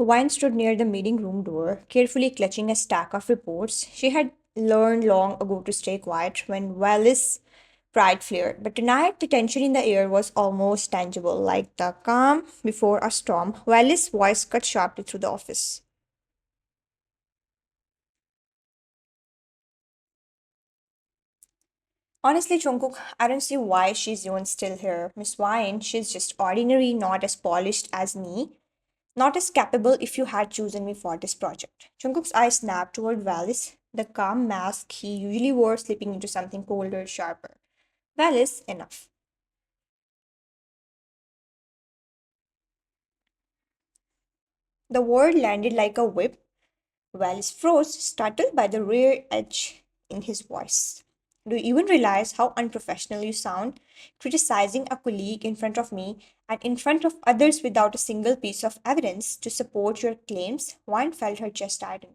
Wine stood near the meeting room door, carefully clutching a stack of reports. She had learned long ago to stay quiet when Wallace's pride flared, but tonight the tension in the air was almost tangible, like the calm before a storm. Wallace's voice cut sharply through the office. Honestly, Jungkook, I don't see why she's even still here. Miss Wine, she's just ordinary, not as polished as me. Not as capable if you had chosen me for this project. Jungkook's eyes snapped toward Valis, the calm mask he usually wore slipping into something colder, sharper. Valis, enough. The word landed like a whip. Valis froze, startled by the rare edge in his voice. Do you even realize how unprofessional you sound? Criticizing a colleague in front of me and in front of others without a single piece of evidence to support your claims? Wine felt her chest tighten.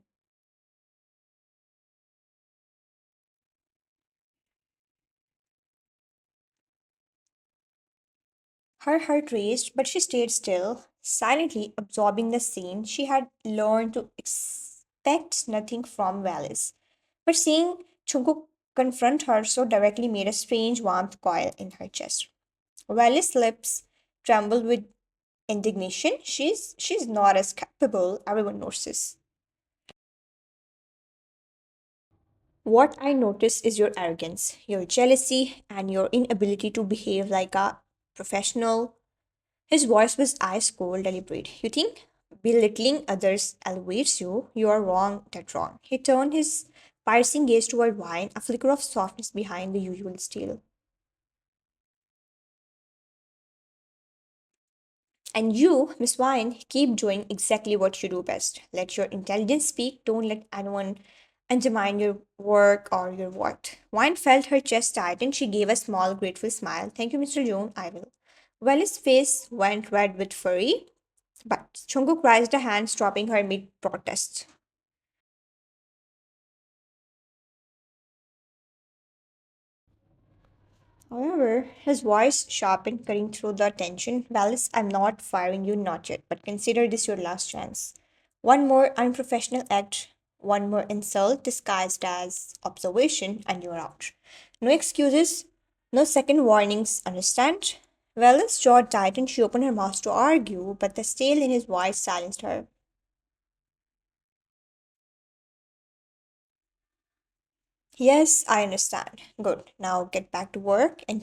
Her heart raced, but she stayed still, silently absorbing the scene. She had learned to expect nothing from Wallace. But seeing Chungkook confront her so directly made a strange warmth coil in her chest. Wallace's lips trembled with indignation. She's not as capable, everyone knows this. What I notice is your arrogance, your jealousy, and your inability to behave like a professional. His voice was ice cold, deliberate. You think belittling others elevates you? You are wrong, that wrong. He turned his piercing gaze toward Wine, a flicker of softness behind the usual steel. And you, Miss Wine, keep doing exactly what you do best. Let your intelligence speak. Don't let anyone undermine your work or your worth. Wine felt her chest tighten. She gave a small, grateful smile. Thank you, Mr. Joan. I will. Well, his face went red with fury. But Jungkook raised a hand, stopping her mid protest. However, his voice sharpened, cutting through the tension. Wallace, I'm not firing you, not yet, but consider this your last chance. One more unprofessional act, one more insult disguised as observation, and you're out. No excuses, no second warnings, understand? Wallace's jaw tightened. She opened her mouth to argue, but the stale in his voice silenced her. Yes, I understand. Good. Now get back to work and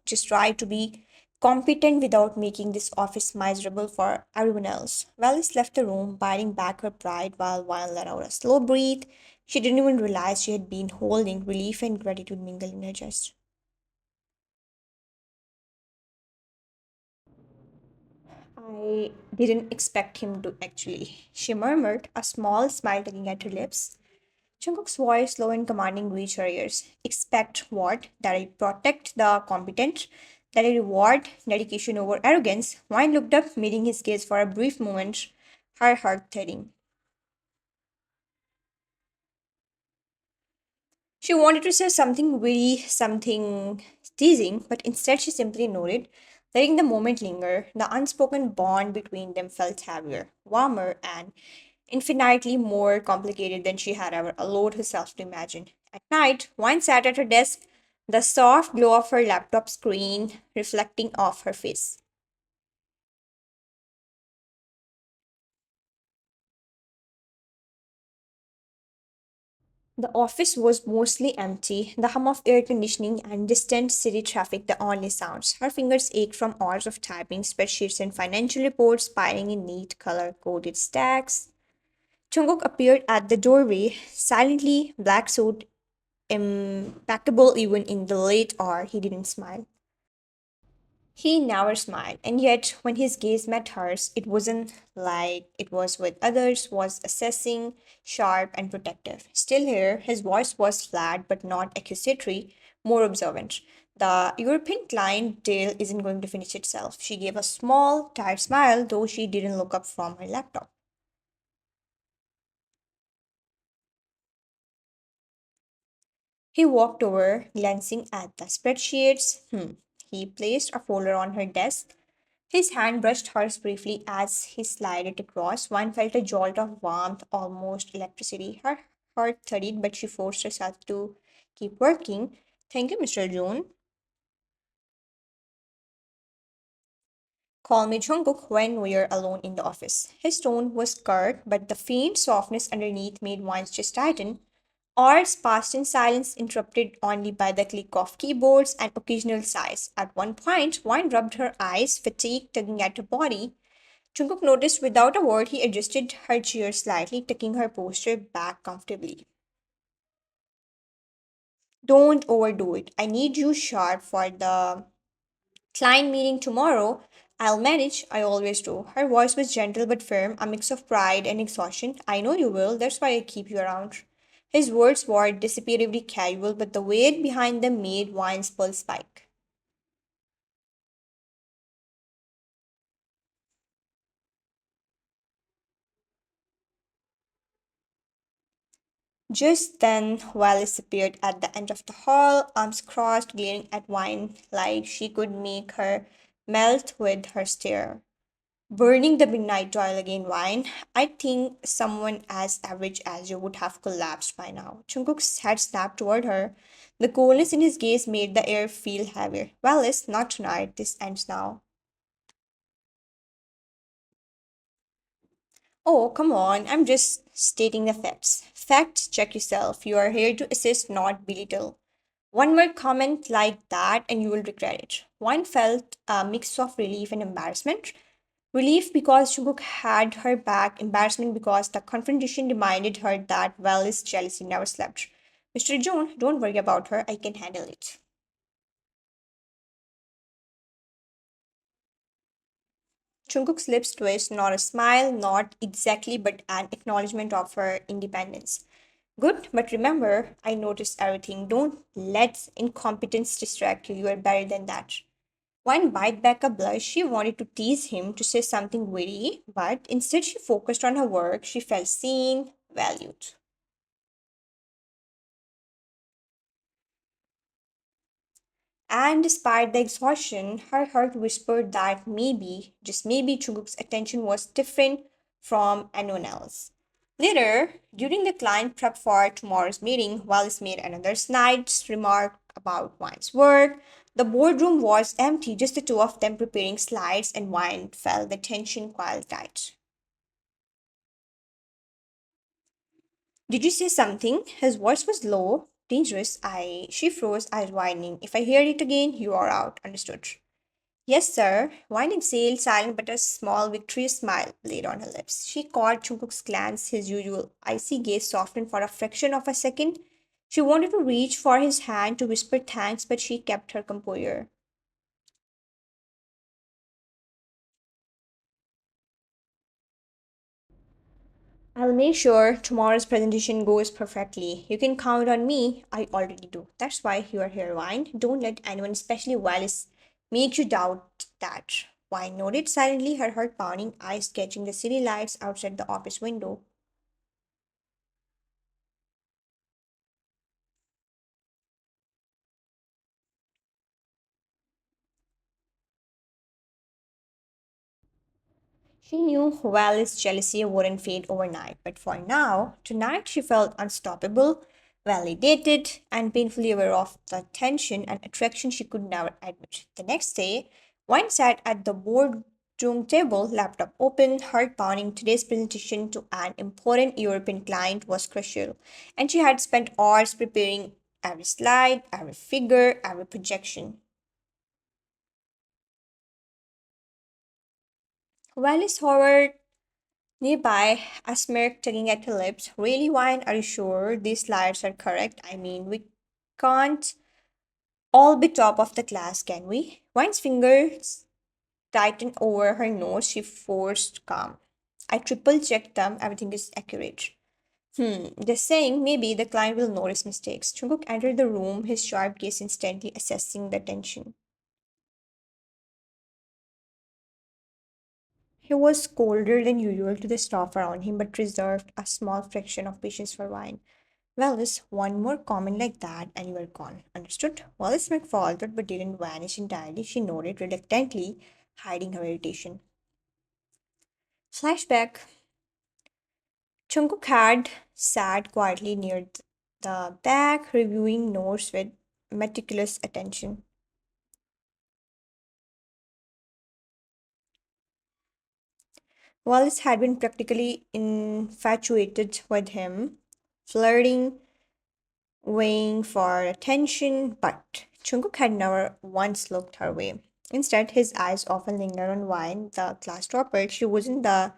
just try to be competent without making this office miserable for everyone else. Valis left the room, biting back her pride while Vine let out a slow breath. She didn't even realize she had been holding relief and gratitude mingle in her chest. I didn't expect him to actually, she murmured, a small smile tugging at her lips. Jungkook's voice, low and commanding, reached her ears. Expect what? That I protect the competent? That I reward dedication over arrogance? Wine looked up, meeting his gaze for a brief moment, her heart thudding. She wanted to say something witty, something teasing, but instead she simply nodded, letting the moment linger. The unspoken bond between them felt heavier, warmer, and infinitely more complicated than she had ever allowed herself to imagine. At night, Wine sat at her desk, the soft glow of her laptop screen reflecting off her face. The office was mostly empty, the hum of air conditioning and distant city traffic the only sounds. Her fingers ached from hours of typing spreadsheets and financial reports piling in neat color coded stacks. Jungkook appeared at the doorway, silently, black suit impeccable even in the late hour. He didn't smile. He never smiled, and yet when his gaze met hers, it wasn't like it was with others, was assessing, sharp and protective. Still here, his voice was flat but not accusatory, more observant. The European client deal isn't going to finish itself. She gave a small, tired smile, though she didn't look up from her laptop. He walked over, glancing at the spreadsheets. He placed a folder on her desk. His hand brushed hers briefly as he slid it across. One felt a jolt of warmth, almost electricity. Her heart thudded, but she forced herself to keep working. Thank you, Mr. June. Call me Jungkook when we're alone in the office. His tone was curt, but the faint softness underneath made one's chest tighten. Hours passed in silence, interrupted only by the click of keyboards and occasional sighs. At one point, one rubbed her eyes, fatigue tugging at her body. Jungkook noticed without a word he adjusted her chair slightly, tucking her posture back comfortably. Don't overdo it. I need you sharp for the client meeting tomorrow. I'll manage, I always do. Her voice was gentle but firm, a mix of pride and exhaustion. I know you will, that's why I keep you around. His words were disappearingly casual, but the weight behind them made Wine's pulse spike. Just then, Wallace appeared at the end of the hall, arms crossed, glaring at Wine like she could make her melt with her stare. Burning the midnight oil again, Wine. I think someone as average as you would have collapsed by now. Jungkook's head snapped toward her. The coldness in his gaze made the air feel heavier. Wallace, not tonight. This ends now. Oh, come on. I'm just stating the facts. Fact check yourself. You are here to assist, not belittle. One more comment like that and you will regret it. One felt a mix of relief and embarrassment. Relief because Jungkook had her back, embarrassment because the confrontation reminded her that Wallace's jealousy never slept. Mr. Jones, don't worry about her, I can handle it. Jungkook's lips twitched, not a smile, not exactly, but an acknowledgement of her independence. Good, but remember, I noticed everything. Don't let incompetence distract you. You are better than that. One bite back a blush. She wanted to tease him to say something witty, but instead she focused on her work. She felt seen, valued. And despite the exhaustion, her heart whispered that maybe, just maybe, Chuguk's attention was different from anyone else. Later, during the client prep for tomorrow's meeting, Wallace made another snide remark about Wine's work. The boardroom was empty, just the two of them preparing slides, and Wine felt the tension quite tight. Did you say something? His voice was low, dangerous. She froze, eyes widening. If I hear it again, you are out. Understood. Yes, sir. Wine exhaled, silent but a small victorious smile played on her lips. She caught Jungkook's glance, his usual icy gaze softened for a fraction of a second. She wanted to reach for his hand to whisper thanks, but she kept her composure. I'll make sure tomorrow's presentation goes perfectly. You can count on me. I already do. That's why you are here, Wine. Don't let anyone, especially Wallace, make you doubt that. Wine nodded silently, her heart pounding, eyes catching the city lights outside the office window. She knew Wallace's jealousy wouldn't fade overnight, but for now, tonight she felt unstoppable, validated, and painfully aware of the tension and attraction she could never admit. The next day, Wine sat at the boardroom table, laptop open, heart pounding. Today's presentation to an important European client was crucial, and she had spent hours preparing every slide, every figure, every projection. Wallace hovered nearby, a smirk tugging at her lips. Really, Wine? Are you sure these slides are correct? I mean, we can't all be top of the class, can we? Wine's fingers tightened over her nose. She forced calm. I triple checked them. Everything is accurate. Just saying, maybe the client will notice mistakes. Jungkook entered the room, his sharp gaze instantly assessing the tension. He was colder than usual to the staff around him, but reserved a small fraction of patience for Wine. Wallace, one more comment like that and you are gone. Understood? Wallace Smith faltered but didn't vanish entirely. She nodded reluctantly. hiding her irritation. Flashback. Jungkook had sat quietly near the back, reviewing notes with meticulous attention. Wallace had been practically infatuated with him, flirting, weighing for attention, but Jungkook had never once looked her way. Instead, his eyes often lingered on Wine, the class topper. She wasn't the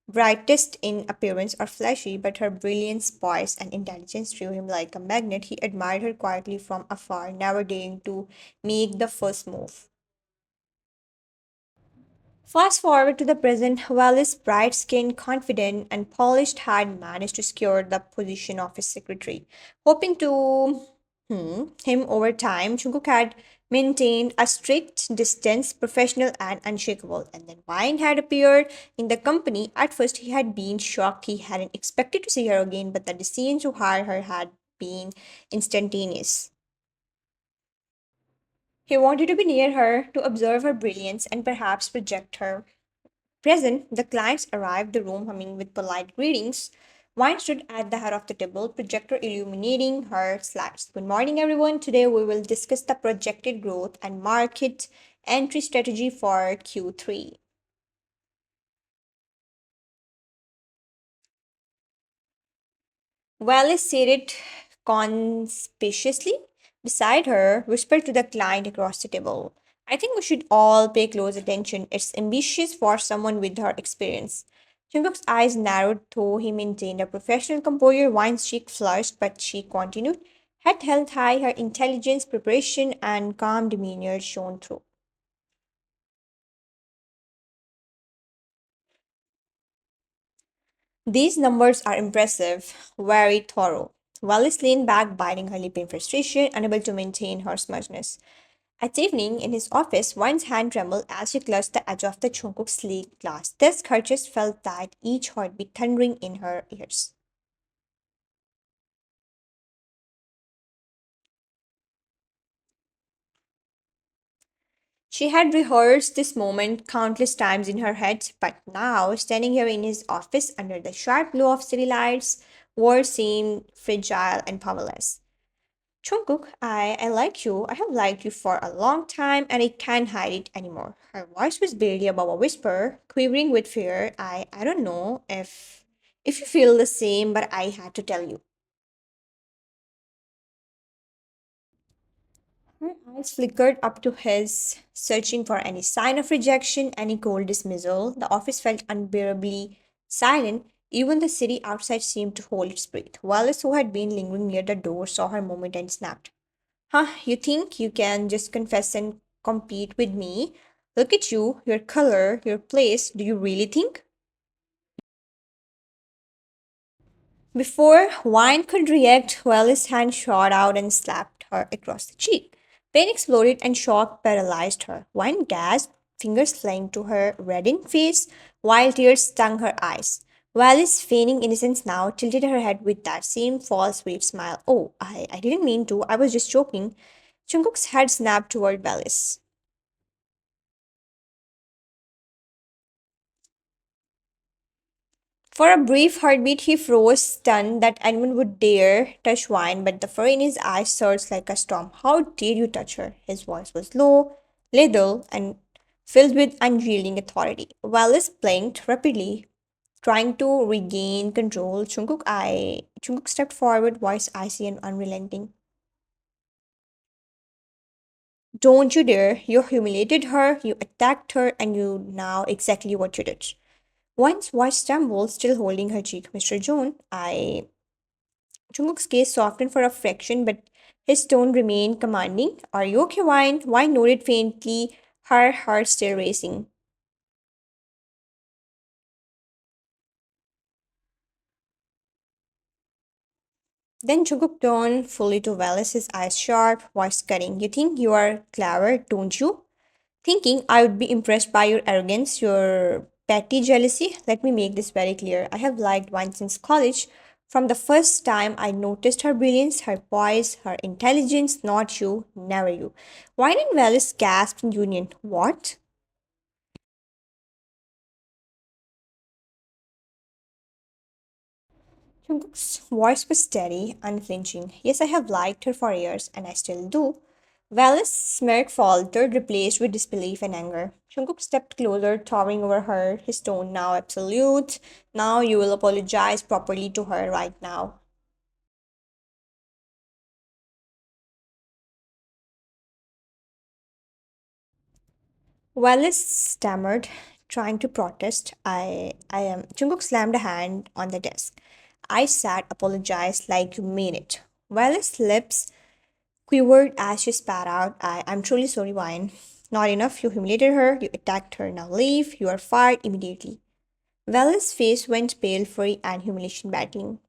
brightest in appearance or flashy, but her brilliance, poise, and intelligence drew him like a magnet. He admired her quietly from afar, never daring to make the first move. Fast forward to the present, Wallace, bright skinned, confident, and polished, had managed to secure the position of his secretary. Hoping to him over time, Jungkook had maintained a strict distance, professional and unshakable. And then Wine had appeared in the company. At first, he had been shocked. He hadn't expected to see her again, but the decision to hire her had been instantaneous. He wanted to be near her, to observe her brilliance, and perhaps project her present, the clients arrived, the room humming with polite greetings. Wine stood at the head of the table, projector illuminating her slides. Good morning, everyone. Today we will discuss the projected growth and market entry strategy for Q3. Wallace seated conspicuously beside her, whispered to the client across the table. I think we should all pay close attention. It's ambitious for someone with her experience. Jungkook's eyes narrowed, though he maintained a professional composure. Wine's cheek flushed, but she continued. Head held high, her intelligence, preparation, and calm demeanor shone through. These numbers are impressive, very thorough. Wallace leaned back, biting her lip in frustration, unable to maintain her smugness. At evening, in his office, Wine's hand trembled as she clutched the edge of the Jungkook's sleek glass desk. Her chest felt tight, each heartbeat thundering in her ears. She had rehearsed this moment countless times in her head, but now, standing here in his office under the sharp glow of city lights, words seemed fragile and powerless. Jungkook, I like you. I have liked you for a long time and I can't hide it anymore. Her voice was barely above a whisper, quivering with fear. I don't know if you feel the same, but I had to tell you. Her eyes flickered up to his, searching for any sign of rejection, any cold dismissal. The office felt unbearably silent. Even the city outside seemed to hold its breath. Wallace, who had been lingering near the door, saw her moment and snapped. Huh, you think you can just confess and compete with me? Look at you, your color, your place. Do you really think? Before Wine could react, Wallace's hand shot out and slapped her across the cheek. Pain exploded and shock paralyzed her. Wine gasped, fingers flying to her reddened face, while tears stung her eyes. Wallace, feigning innocence now, tilted her head with that same false sweet smile. Oh, I didn't mean to. I was just joking. Jungkook's head snapped toward Wallace. For a brief heartbeat, he froze, stunned that anyone would dare touch Wine, but the fur in his eyes surged like a storm. How dare you touch her? His voice was low, little, and filled with unyielding authority. Wallace blinked rapidly, trying to regain control. Jungkook stepped forward, voice icy and unrelenting. Don't you dare! You humiliated her, you attacked her, and you know exactly what you did. Once voice trembled, still holding her cheek. Mr. Joan, I. Jungkook's gaze softened for a fraction, but his tone remained commanding. Are you okay, Wine? Wine nodded faintly, her heart still racing. Then Jungkook turned fully to Wallace, his eyes sharp, voice cutting. You think you are clever, don't you? Thinking I would be impressed by your arrogance, your petty jealousy. Let me make this very clear. I have liked Wine since college. From the first time I noticed her brilliance, her poise, her intelligence, not you, never you. Wine and Wallace gasped in union. What? Jungkook's voice was steady, unflinching. Yes, I have liked her for years, and I still do. Wallace's smirk faltered, replaced with disbelief and anger. Jungkook stepped closer, towering over her, his tone now absolute. Now you will apologize properly to her right now. Wallace stammered, trying to protest. I am. Jungkook slammed a hand on the desk. I sat, apologized like you mean it. Wallace's lips quivered as she spat out, I'm truly sorry, Wine. Not enough, you humiliated her, you attacked her, now leave, you are fired immediately. Wallace's face went pale, fury and humiliation battling.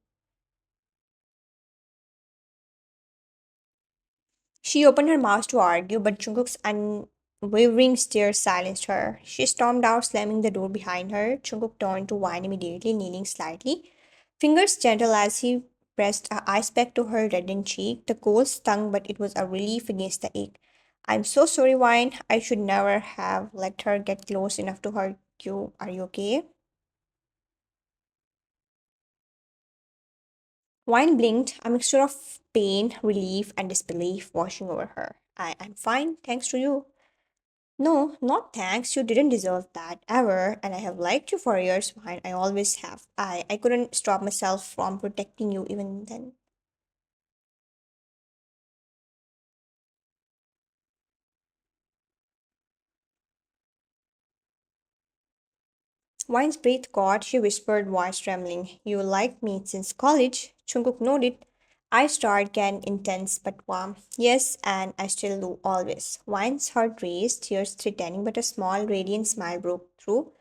She opened her mouth to argue, but Jungkook's unwavering stare silenced her. She stormed out, slamming the door behind her. Jungkook turned to Wine immediately, kneeling slightly, fingers gentle as he pressed a ice pack to her reddened cheek. The cold stung, but it was a relief against the ache. I'm so sorry, Wine. I should never have let her get close enough to hurt you. Are you okay? Wine blinked, a mixture of pain, relief, and disbelief washing over her. I'm fine, thanks to you. No, not thanks. You didn't deserve that ever, and I have liked you for years, Wine. I always have. I couldn't stop myself from protecting you even then. Wine's breath caught, she whispered, voice trembling. You liked me since college. Jungkook nodded. I started getting intense but warm. Yes, and I still do, always. Wine's heart raced, tears threatening, but a small, radiant smile broke through.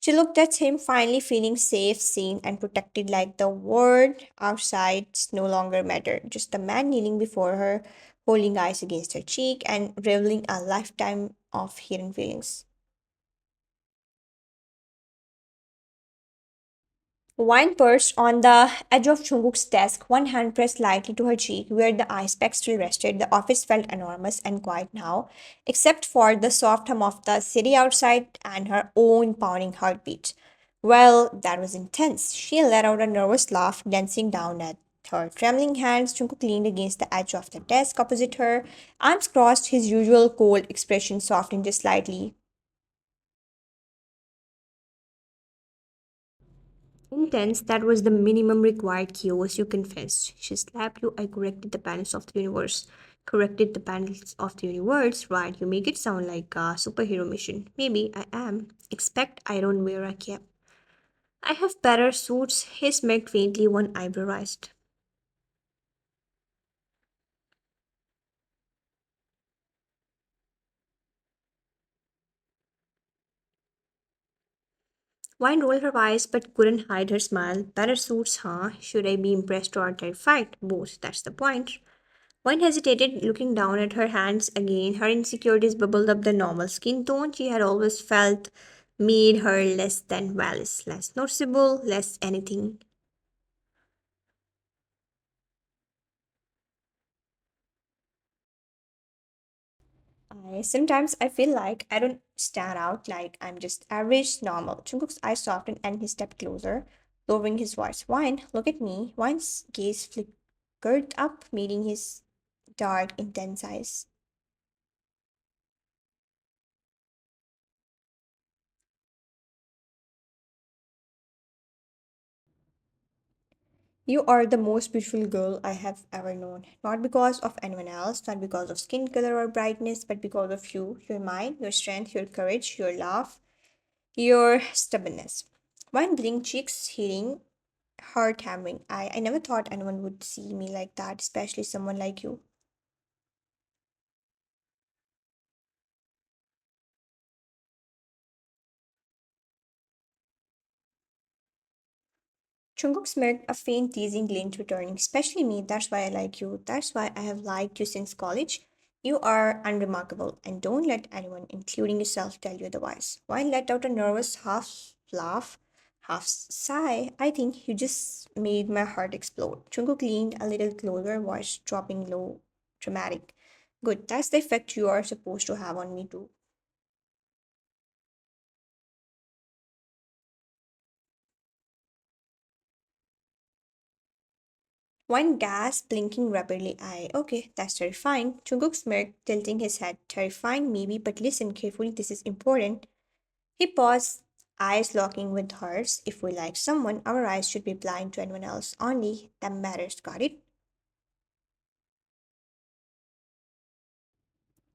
She looked at him, finally feeling safe, seen, and protected like the world outside no longer mattered. Just the man kneeling before her, holding eyes against her cheek, and reveling a lifetime of hidden feelings. Wine perched on the edge of Chunguk's desk, one hand pressed lightly to her cheek where the ice pack still rested. The office felt enormous and quiet now, except for the soft hum of the city outside and her own pounding heartbeat. Well, that was intense. She let out a nervous laugh, glancing down at her trembling hands. Jungkook leaned against the edge of the desk opposite her, arms crossed, his usual cold expression softened just slightly. Intense, that was the minimum required chaos, you confessed. She slapped you. I corrected the panels of the universe. Corrected the panels of the universe, right? You make it sound like a superhero mission. Maybe I am. Expect I don't wear a cap. I have better suits. He smirked faintly, one eyebrow raised. Wine rolled her eyes but couldn't hide her smile. Better suits, huh? Should I be impressed or terrified? Both, that's the point. One hesitated, looking down at her hands again. Her insecurities bubbled up. The normal skin tone she had always felt made her less than Wallace, less noticeable, less anything. Sometimes I feel like I don't stand out, like I'm just average, normal. Jungkook's eyes softened and he stepped closer, lowering his voice. Wine, look at me. Wine's gaze flickered up, meeting his dark, intense eyes. You are the most beautiful girl I have ever known. Not because of anyone else, not because of skin color or brightness, but because of you, your mind, your strength, your courage, your laugh, your stubbornness. One blinked cheeks healing, heart hammering. I never thought anyone would see me like that, especially someone like you. Jungkook smirked, a faint teasing glint returning. Especially me, that's why I like you. That's why I have liked you since college. You are unremarkable, and don't let anyone, including yourself, tell you otherwise. Why let out a nervous half laugh, half sigh? I think you just made my heart explode. Jungkook leaned a little closer, voice dropping low, dramatic. Good, that's the effect you are supposed to have on me too. One gas blinking rapidly. Okay, that's terrifying. Jungkook smirked, tilting his head. Terrifying, maybe, but listen carefully, this is important. He paused, eyes locking with hers. If we like someone, our eyes should be blind to anyone else. Only that matters, got it?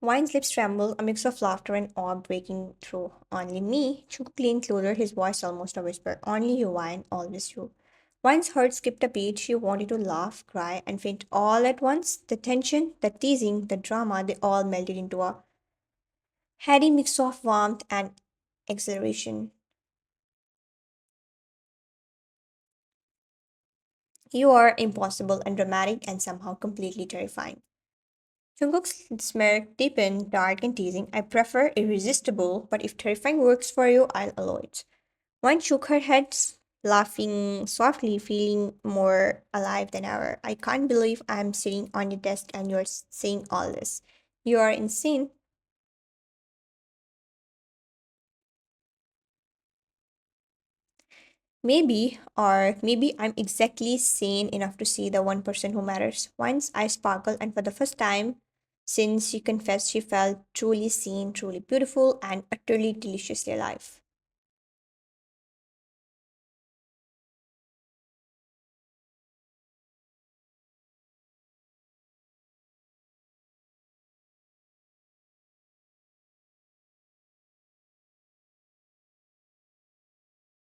Wine's lips trembled, a mix of laughter and awe breaking through. Only me. Jungkook leaned closer, his voice almost a whisper. Only you, Wine, always you. Wine's heart skipped a beat. She wanted to laugh, cry, and faint all at once. The tension, the teasing, the drama, they all melted into a heady mix of warmth and exhilaration. You are impossible and dramatic and somehow completely terrifying. Jungkook's smirk deepened, dark and teasing. I prefer irresistible, but if terrifying works for you, I'll allow it. One shook her head, laughing softly, feeling more alive than ever. I can't believe I'm sitting on your desk and you're saying all this. You are insane. Maybe, or maybe I'm exactly sane enough to see the one person who matters. Once I sparkled, and for the first time since she confessed, she felt truly seen, truly beautiful, and utterly deliciously alive.